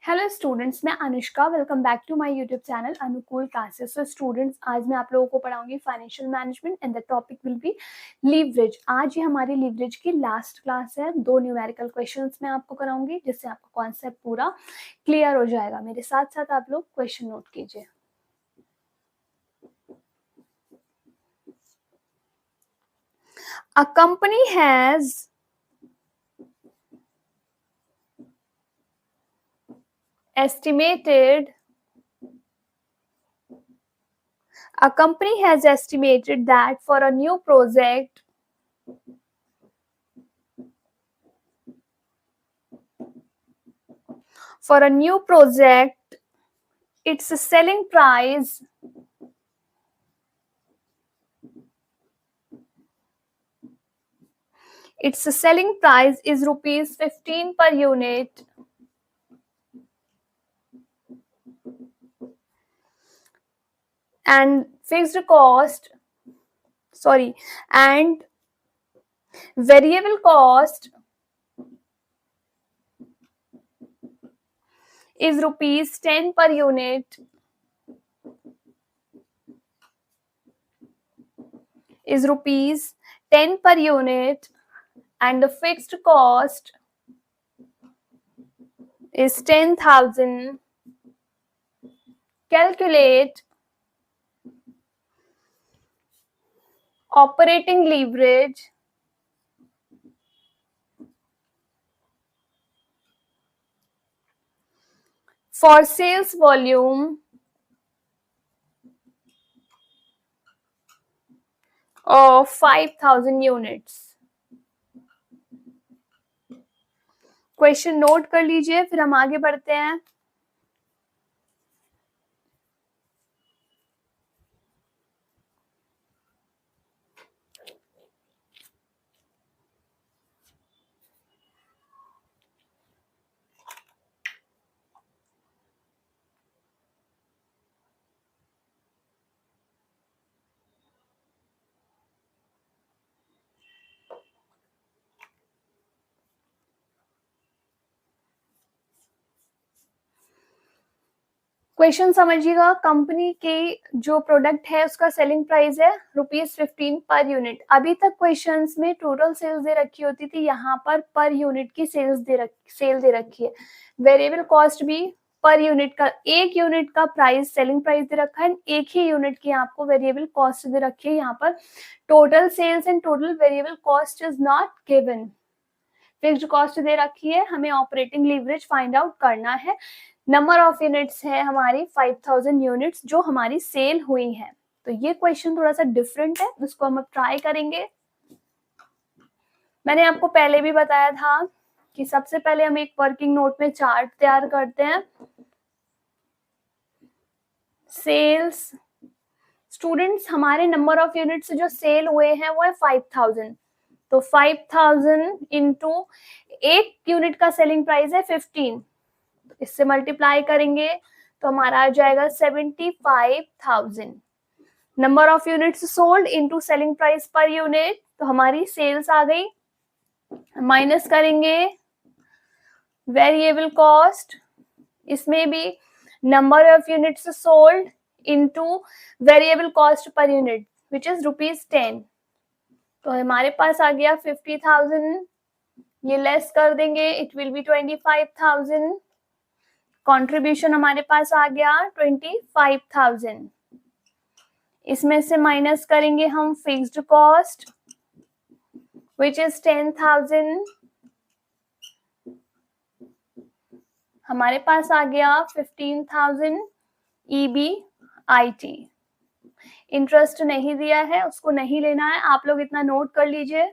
Hello students, मैं Anushka. Welcome back to my YouTube channel Anukool classes. So students, आज मैं आप लोगों को पढ़ाऊंगी financial management and the topic will be leverage. आज ये हमारी लीवरेज की लास्ट क्लास है। 2 न्यूमेरिकल क्वेश्चंस मैं आपको कराऊंगी जिससे आपका कॉन्सेप्ट पूरा क्लियर हो जाएगा। मेरे साथ साथ आप लोग क्वेश्चन नोट कीजिए। A company has estimated a company has estimated that for a new project its selling price is rupees 15 per unit and and variable cost is rupees 10 per unit and the fixed cost is 10,000. Calculate operating leverage for sales volume of 5,000 units. Question note कर लीजिए, फिर हम आगे बढ़ते हैं। Question समझिएगा। Company की जो प्रोडक्ट है उसका सेलिंग प्राइस है ₹15 पर यूनिट। अभी तक क्वेश्चंस में टोटल सेल्स दे रखी होती थी, यहाँ पर यूनिट की सेल दे रखी है। वेरिएबल कॉस्ट भी पर यूनिट का, एक यूनिट का प्राइस सेलिंग प्राइस दे रखा है, एक ही यूनिट की आपको वेरिएबल कॉस्ट दे रखी है। यहाँ पर total sales and total variable cost is not given. Fixed cost दे रखी है, हमें ऑपरेटिंग लीवरेज फाइंड आउट करना है। नंबर ऑफ यूनिट्स है हमारी 5,000 यूनिट्स जो हमारी सेल हुई है। तो ये क्वेश्चन थोड़ा सा डिफरेंट है, उसको हम अब ट्राई करेंगे। मैंने आपको पहले भी बताया था कि सबसे पहले हम एक वर्किंग नोट में चार्ट तैयार करते हैं। सेल्स स्टूडेंट्स, हमारे नंबर ऑफ यूनिट्स जो सेल हुए हैं वो है 5,000। तो 5,000 इंटू एक यूनिट का सेलिंग प्राइस है 15, इससे मल्टीप्लाई करेंगे तो हमारा आ जाएगा 75,000। Number of units sold into selling price per unit, तो हमारी सेल्स आ गई। माइनस करेंगे वेरिएबल कॉस्ट, इसमें भी number of units sold into variable cost per unit which is ₹10। तो हमारे पास आ गया 50,000, ये लेस कर देंगे, इट विल बी 25,000। कंट्रीब्यूशन हमारे पास आ गया 25,000। इसमें से माइनस करेंगे हम फिक्स्ड कॉस्ट विच इज 10,000। हमारे पास आ गया 15,000 EBIT। इंटरेस्ट नहीं दिया है, उसको नहीं लेना है, आप लोग इतना नोट कर लीजिए।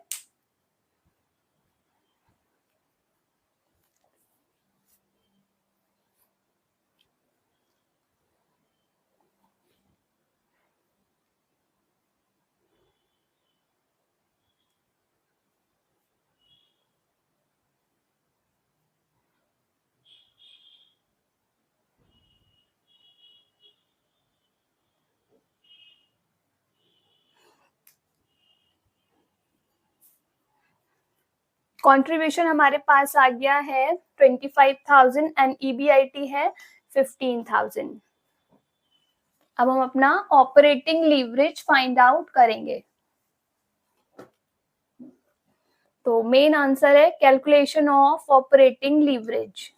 कंट्रीब्यूशन हमारे पास आ गया है 25,000 एंड ईबीआईटी है 15,000। अब हम अपना ऑपरेटिंग लीवरेज फाइंड आउट करेंगे। तो मेन आंसर है calculation of operating leverage.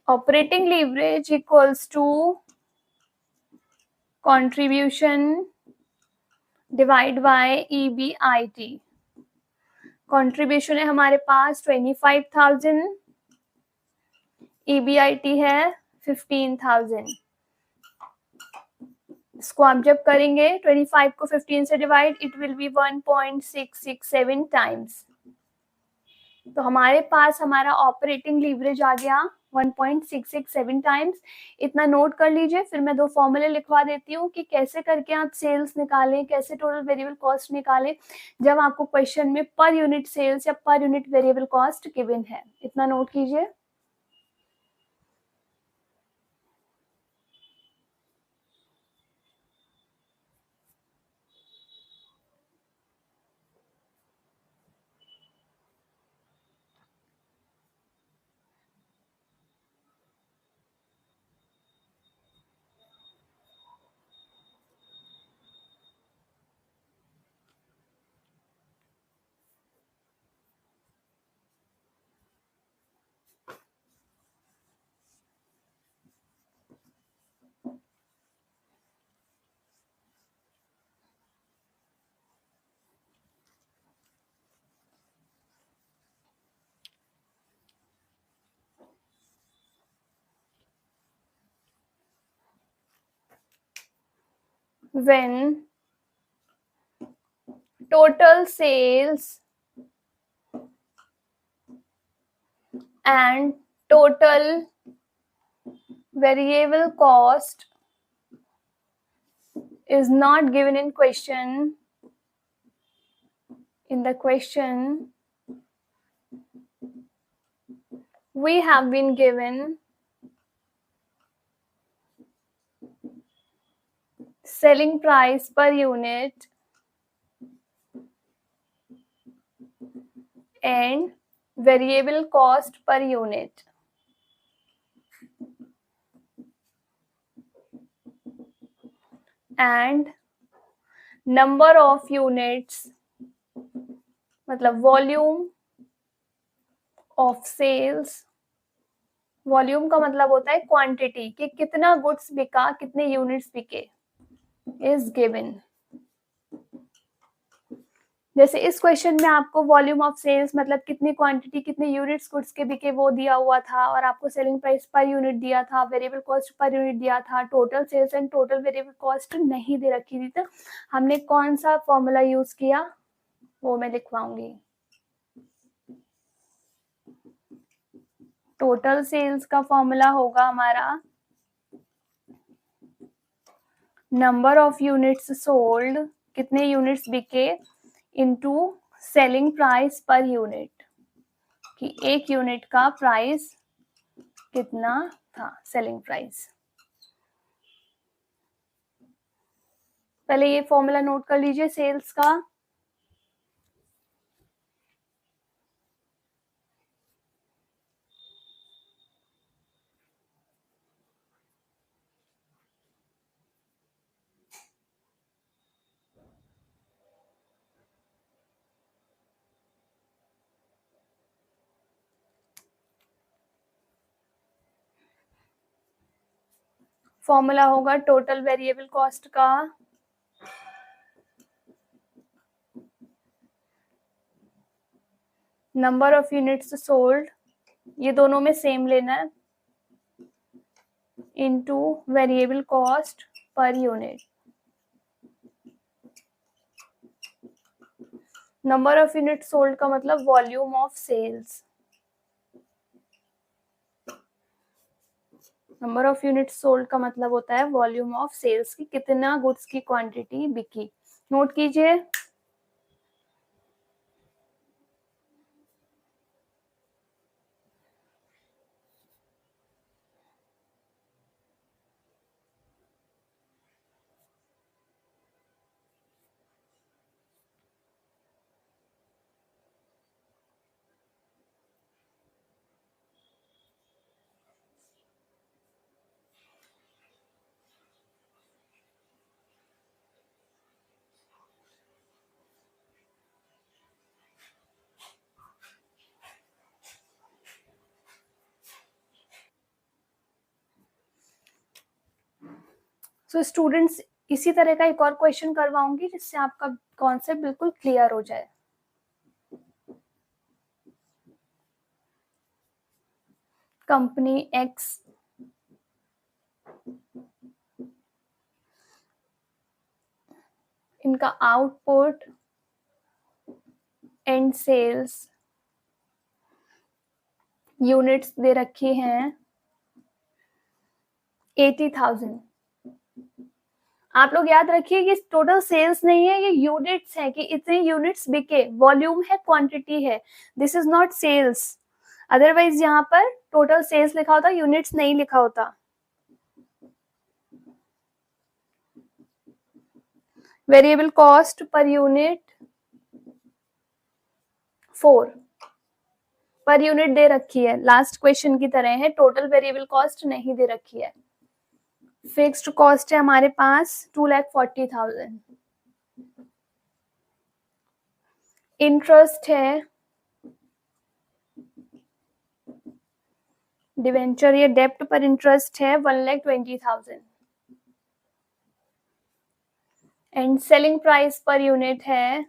Operating leverage equals to contribution divide by EBIT। Contribution है हमारे पास 25,000, EBIT है 15,000। इसको आप जब करेंगे 25 को 15 से divide, it will be 1.667 times. तो हमारे पास हमारा ऑपरेटिंग लीवरेज आ गया 1.667 टाइम्स। इतना नोट कर लीजिए, फिर मैं दो फॉर्मूले लिखवा देती हूँ कि कैसे करके आप सेल्स निकालें, कैसे टोटल वेरिएबल कॉस्ट निकालें जब आपको क्वेश्चन में पर यूनिट सेल्स या per unit variable cost given है। इतना नोट कीजिए। When total sales and total variable cost is not given in question, in the question we have been given selling price per unit and variable cost per unit. And number of units, मतलब volume of sales. Volume का मतलब होता है quantity, कि कितना goods बिका, कितने units बिके, इज गिवन। जैसे इस क्वेश्चन में आपको वॉल्यूम ऑफ सेल्स मतलब कितनी क्वांटिटी, कितने यूनिट्स गुड्स के बिके वो दिया हुआ था, और आपको सेलिंग प्राइस पर यूनिट दिया था, वेरिएबल कॉस्ट पर यूनिट दिया था, total sales and total variable cost नहीं दे रखी थी। तो हमने कौन सा फॉर्मूला यूज किया वो मैं लिखवाऊंगी। टोटल सेल्स का फॉर्मूला होगा हमारा नंबर ऑफ यूनिट्स सोल्ड, कितने यूनिट्स बिके, into selling price per unit, कि एक यूनिट का प्राइस कितना था, सेलिंग प्राइस। पहले ये फॉर्मूला नोट कर लीजिए सेल्स का। फॉर्मूला होगा टोटल वेरिएबल कॉस्ट का नंबर ऑफ यूनिट्स सोल्ड, ये दोनों में सेम लेना है, into variable cost per unit. Number of unit sold का मतलब volume of sales. Number of unit sold का मतलब होता है वॉल्यूम ऑफ सेल्स, की कितना गुड्स की क्वांटिटी बिकी। नोट कीजिए। सो स्टूडेंट्स इसी तरह का एक और क्वेश्चन करवाऊंगी जिससे आपका कॉन्सेप्ट बिल्कुल क्लियर हो जाए। कंपनी एक्स इनका आउटपुट एंड सेल्स यूनिट्स दे रखी हैं 80,000। आप लोग याद रखिए कि टोटल सेल्स नहीं है, ये यूनिट्स है कि इतने यूनिट्स बिके, वॉल्यूम है, क्वांटिटी है, this is not sales. Otherwise यहाँ पर टोटल सेल्स लिखा होता, यूनिट्स नहीं लिखा होता। Variable cost per unit 4 per unit दे रखी है, लास्ट क्वेश्चन की तरह है, टोटल वेरिएबल कॉस्ट नहीं दे रखी है। फिक्स्ड कॉस्ट है हमारे पास 2,40,000। इंटरेस्ट है डिवेंचर या डेप्ट पर इंटरेस्ट है 1,20,000 and selling price per unit है,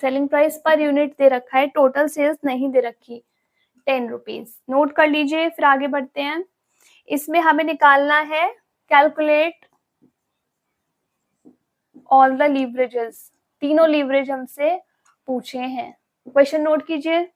सेलिंग प्राइस पर यूनिट दे रखा है, टोटल सेल्स नहीं दे रखी 10 रुपीज। नोट कर लीजिए, फिर आगे बढ़ते हैं। इसमें हमें निकालना है कैलकुलेट ऑल द लीवरेजेस, तीनों लीवरेज हमसे पूछे हैं। क्वेश्चन नोट कीजिए।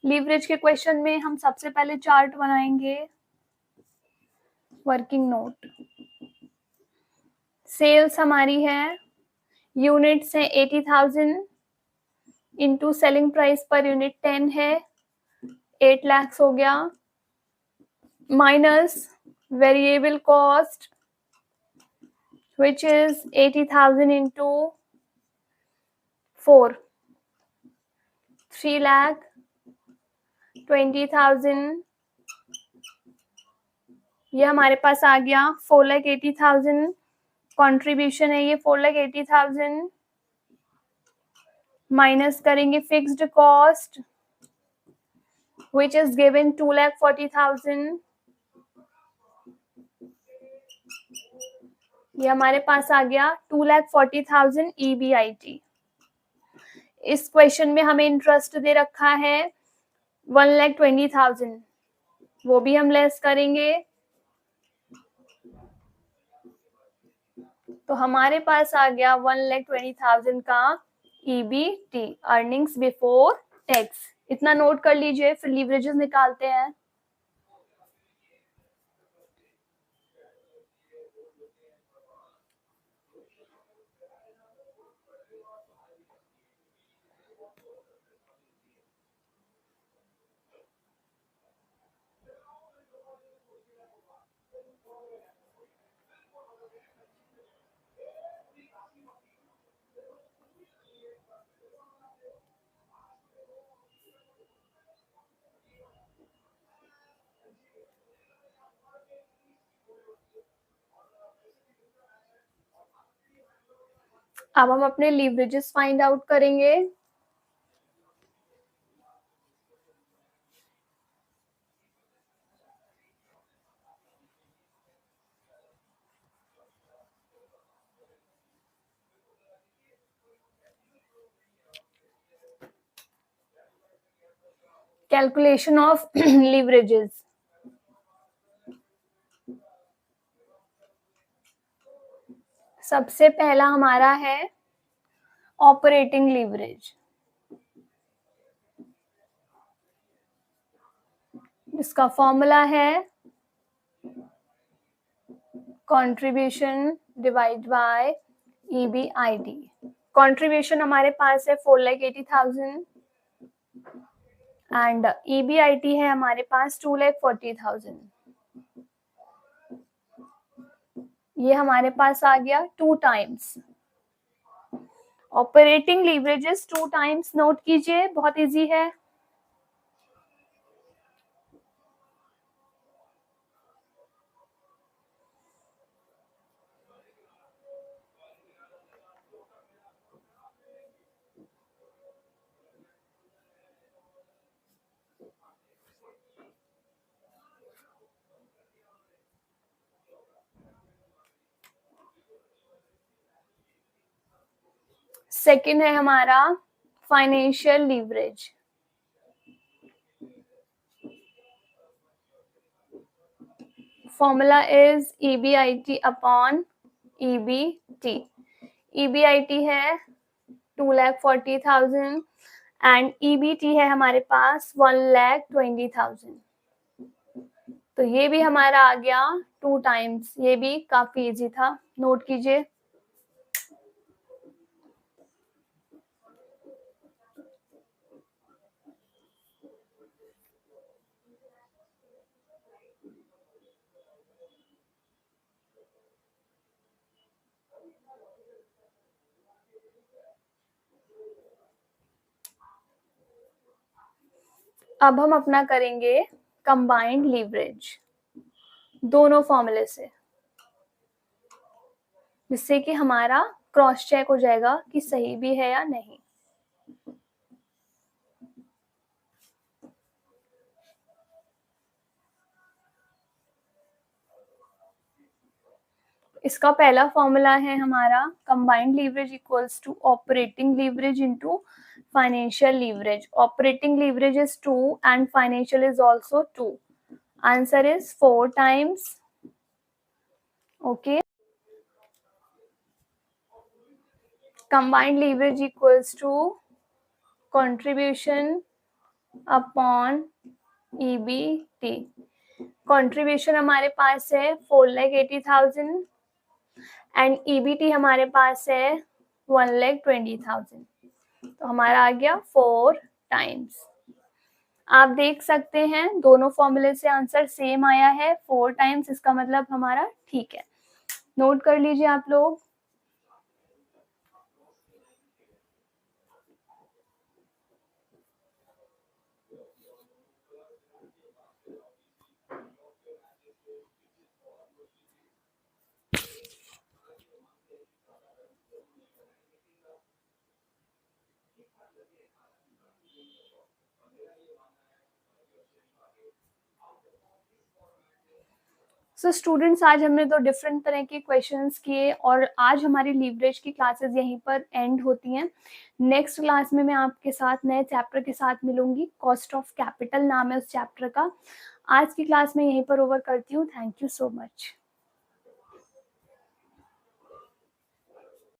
लीवरेज के क्वेश्चन में हम सबसे पहले चार्ट बनाएंगे। वर्किंग नोट, सेल्स हमारी है, यूनिट्स है 80,000 into selling price per unit 10 है, 8 लाख हो गया, minus variable cost which is 80,000 into 4, 3,20,000। ये हमारे पास आ गया 4,80,000 कंट्रीब्यूशन है, ये 4,80,000 माइनस करेंगे fixed cost which is given 2,40,000। ये हमारे पास आ गया 2,40,000 EBIT। इस क्वेश्चन में हमें इंटरेस्ट दे रखा है 1,20,000, वो भी हम लेस करेंगे, तो हमारे पास आ गया 1,20,000 का EBT, अर्निंग्स बिफोर टैक्स। इतना नोट कर लीजिए, फिर लीवरेजेस निकालते हैं। अब हम अपने लीवरेजेस फाइंड आउट करेंगे। कैलकुलेशन ऑफ लीवरेजेस, सबसे पहला हमारा है ऑपरेटिंग लीवरेज, इसका फॉर्मूला है contribution divide by EBIT। Contribution हमारे पास है 4,80,000 एंड EBIT है हमारे पास 2,40,000। ये हमारे पास आ गया 2 times. Operating leverages 2 times note कीजिए, बहुत इजी है। सेकंड है हमारा financial leverage. Formula is EBIT upon EBT। EBIT है 2,40,000 एंड EBT है हमारे पास 1,20,000। तो ये भी हमारा आ गया 2 टाइम्स। ये भी काफी इजी था, नोट कीजिए। अब हम अपना करेंगे कंबाइंड लीवरेज दोनों फॉर्मूले से, जिससे कि हमारा क्रॉस चेक हो जाएगा कि सही भी है या नहीं। इसका पहला फॉर्मूला है हमारा combined leverage equals to operating leverage into financial leverage. Operating leverage is 2 and financial is also 2। Answer is 4 times. Okay, combined leverage equals to contribution upon EBT। Contribution हमारे पास है 4,80,000 एंड EBT हमारे पास है 1,20,000। तो हमारा आ गया 4 टाइम्स। आप देख सकते हैं दोनों फॉर्मूले से आंसर सेम आया है 4 टाइम्स, इसका मतलब हमारा ठीक है। नोट कर लीजिए आप लोग। सो स्टूडेंट्स, आज हमने तो डिफरेंट तरह के क्वेश्चंस किए और आज हमारी लीवरेज की क्लासेस यहीं पर एंड होती हैं। नेक्स्ट क्लास में मैं आपके साथ नए चैप्टर के साथ मिलूंगी। कॉस्ट ऑफ कैपिटल नाम है उस चैप्टर का। आज की क्लास में यहीं पर ओवर करती हूँ। Thank you so much.